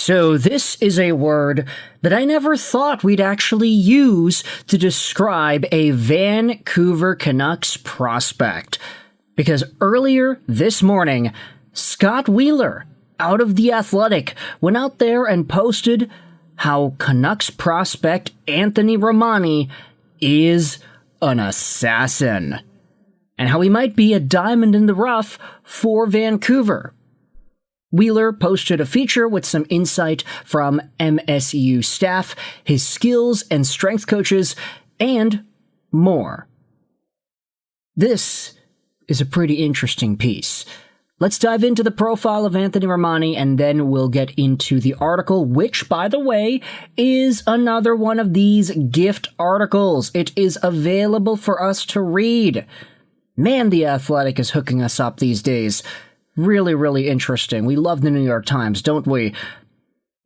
So this is a word that I never thought we'd actually use to describe a Vancouver Canucks prospect. Because earlier this morning, Scott Wheeler, out of The Athletic, went out there and posted how Canucks prospect Anthony Romani is an assassin, and how he might be a diamond in the rough for Vancouver. Wheeler posted a feature with some insight from MSU staff, his skills and strength coaches, and more. This is a pretty interesting piece. Let's dive into the profile of Anthony Romani, and then we'll get into the article, which, by the way, is another one of these gift articles. It is available for us to read. Man, The Athletic is hooking us up these days. Really, really interesting. We love the New York Times, don't we?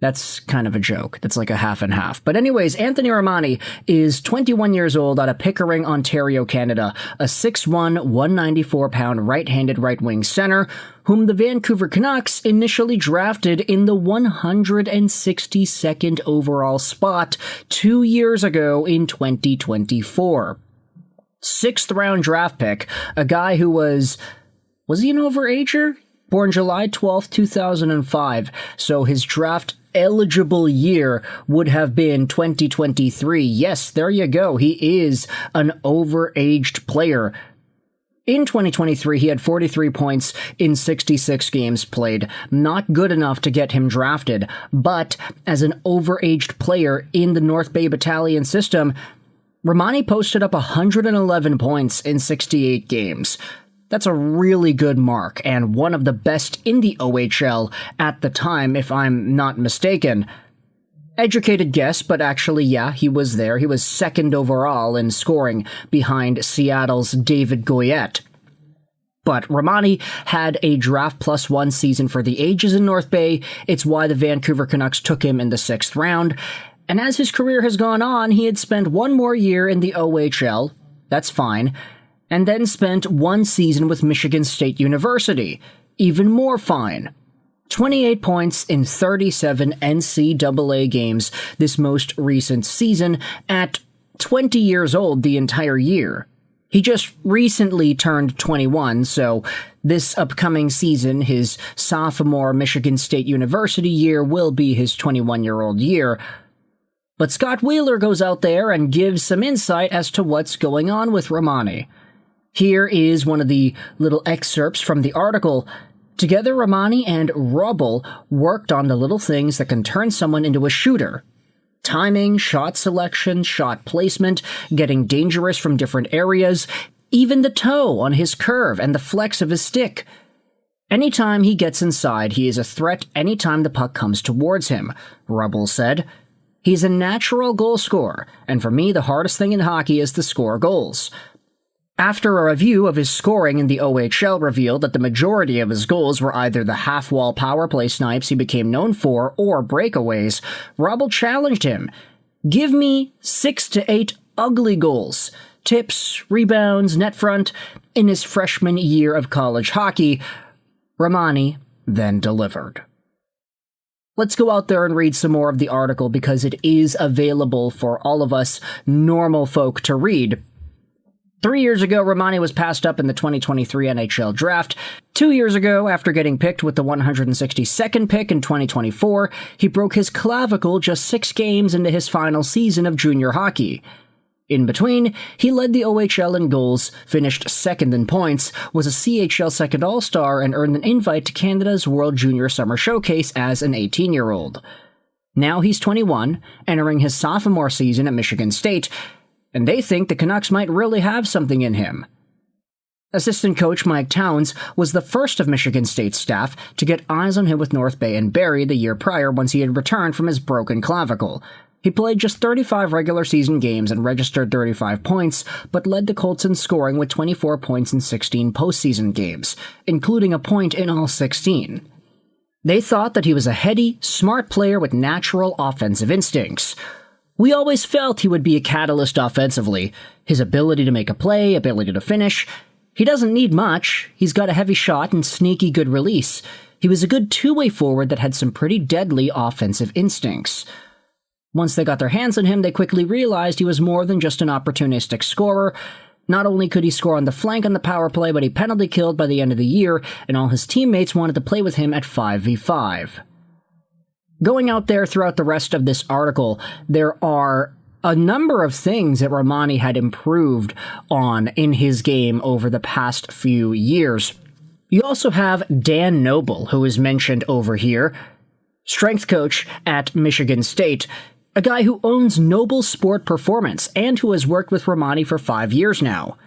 That's kind of a joke. That's like a half and half. But anyways, Anthony Romani is 21 years old out of Pickering, Ontario, Canada, a 6'1", 194-pound right-handed right-wing center, whom the Vancouver Canucks initially drafted in the 162nd overall spot 2 years ago in 2024. Sixth-round draft pick, a guy who was he an overager? Born July 12, 2005, so his draft-eligible year would have been 2023. Yes, there you go. He is an overaged player. In 2023, he had 43 points in 66 games played. Not good enough to get him drafted, but as an overaged player in the North Bay Battalion system, Romani posted up 111 points in 68 games. That's a really good mark, and one of the best in the OHL at the time, if I'm not mistaken. Educated guess, but actually, yeah, he was there. He was second overall in scoring behind Seattle's David Goyette. But Romani had a draft plus one season for the ages in North Bay. It's why the Vancouver Canucks took him in the 6th round. And as his career has gone on, he had spent one more year in the OHL. That's fine. And then spent one season with Michigan State University. Even more fine. 28 points in 37 NCAA games this most recent season at 20 years old the entire year. He just recently turned 21, so this upcoming season, his sophomore Michigan State University year, will be his 21-year-old year. But Scott Wheeler goes out there and gives some insight as to what's going on with Romani. Here is one of the little excerpts from the article. Together, Romani and Rubble worked on the little things that can turn someone into a shooter. Timing, shot selection, shot placement, getting dangerous from different areas, even the toe on his curve and the flex of his stick. Anytime he gets inside, he is a threat anytime the puck comes towards him, Rubble said. He's a natural goal scorer, and for me the hardest thing in hockey is to score goals. After a review of his scoring in the OHL revealed that the majority of his goals were either the half-wall power play snipes he became known for or breakaways, Rubble challenged him. Give me 6 to 8 ugly goals, tips, rebounds, net front, in his freshman year of college hockey. Romani then delivered. Let's go out there and read some more of the article because it is available for all of us normal folk to read. 3 years ago, Romani was passed up in the 2023 NHL Draft. 2 years ago, after getting picked with the 162nd pick in 2024, he broke his clavicle just 6 games into his final season of junior hockey. In between, he led the OHL in goals, finished second in points, was a CHL second All-Star, and earned an invite to Canada's World Junior Summer Showcase as an 18-year-old. Now he's 21, entering his sophomore season at Michigan State, and they think the Canucks might really have something in him. Assistant coach Mike Towns was the first of Michigan State's staff to get eyes on him with North Bay and Barrie the year prior once he had returned from his broken clavicle. He played just 35 regular season games and registered 35 points, but led the Colts in scoring with 24 points in 16 postseason games, including a point in all 16. They thought that he was a heady, smart player with natural offensive instincts. We always felt he would be a catalyst offensively. His ability to make a play, ability to finish. He doesn't need much. He's got a heavy shot and sneaky good release. He was a good two-way forward that had some pretty deadly offensive instincts. Once they got their hands on him, they quickly realized he was more than just an opportunistic scorer. Not only could he score on the flank on the power play, but he penalty killed by the end of the year, and all his teammates wanted to play with him at 5v5. Going out there throughout the rest of this article, there are a number of things that Romani had improved on in his game over the past few years. You also have Dan Noble, who is mentioned over here, strength coach at Michigan State, a guy who owns Noble Sport Performance and who has worked with Romani for 5 years now.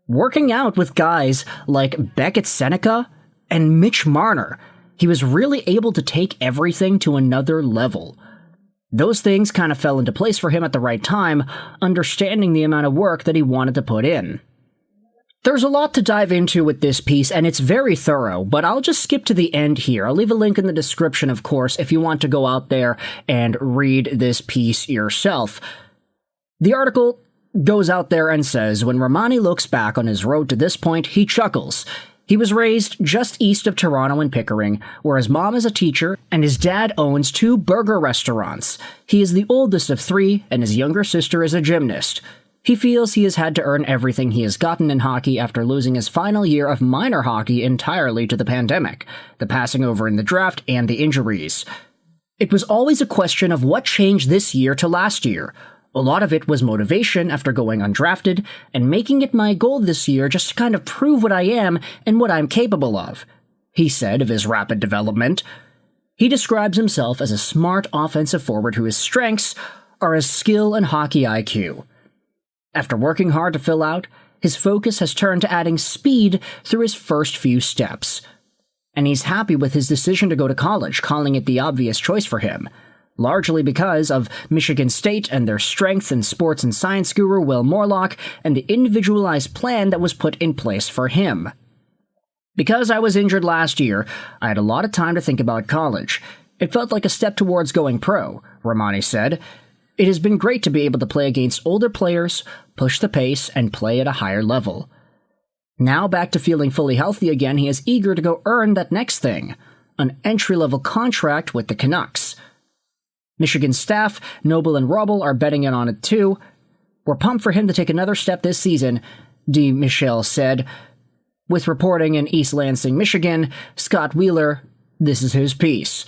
Working out with guys like Beckett Seneca and Mitch Marner, he was really able to take everything to another level. Those things kind of fell into place for him at the right time, understanding the amount of work that he wanted to put in. There's a lot to dive into with this piece, and it's very thorough, but I'll just skip to the end here. I'll leave a link in the description, of course, if you want to go out there and read this piece yourself. The article goes out there and says, when Romani looks back on his road to this point, he chuckles. He was raised just east of Toronto in Pickering, where his mom is a teacher and his dad owns 2 burger restaurants. He is the oldest of 3, and his younger sister is a gymnast. He feels he has had to earn everything he has gotten in hockey after losing his final year of minor hockey entirely to the pandemic, the passing over in the draft, and the injuries. It was always a question of what changed this year to last year. A lot of it was motivation after going undrafted, and making it my goal this year just to kind of prove what I am and what I'm capable of, he said of his rapid development. He describes himself as a smart offensive forward whose strengths are his skill and hockey IQ. After working hard to fill out, his focus has turned to adding speed through his first few steps. And he's happy with his decision to go to college, calling it the obvious choice for him, largely because of Michigan State and their strength and sports and science guru Will Morlock and the individualized plan that was put in place for him. Because I was injured last year, I had a lot of time to think about college. It felt like a step towards going pro, Romani said. It has been great to be able to play against older players, push the pace, and play at a higher level. Now back to feeling fully healthy again, he is eager to go earn that next thing, an entry-level contract with the Canucks. Michigan staff, Noble and Rubble, are betting in on it too. We're pumped for him to take another step this season, D. Michel said. With reporting in East Lansing, Michigan, Scott Wheeler, this is his piece.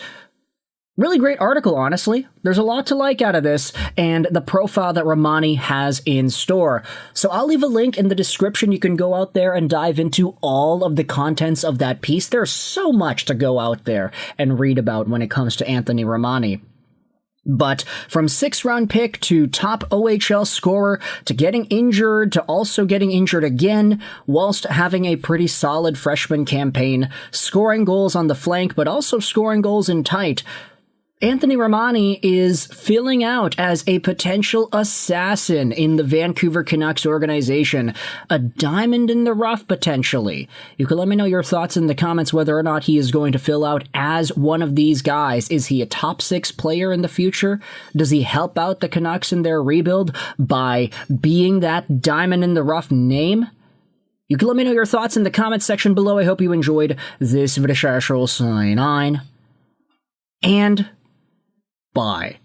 Really great article, honestly. There's a lot to like out of this, and the profile that Romani has in store. So I'll leave a link in the description. You can go out there and dive into all of the contents of that piece. There's so much to go out there and read about when it comes to Anthony Romani. But from 6th-round pick to top OHL scorer to getting injured to also getting injured again, whilst having a pretty solid freshman campaign, scoring goals on the flank but also scoring goals in tight, Anthony Romani is filling out as a potential assassin in the Vancouver Canucks organization. A diamond in the rough, potentially. You can let me know your thoughts in the comments whether or not he is going to fill out as one of these guys. Is he a top 6 player in the future? Does he help out the Canucks in their rebuild by being that diamond in the rough name? You can let me know your thoughts in the comments section below. I hope you enjoyed this video. Sign on. And bye.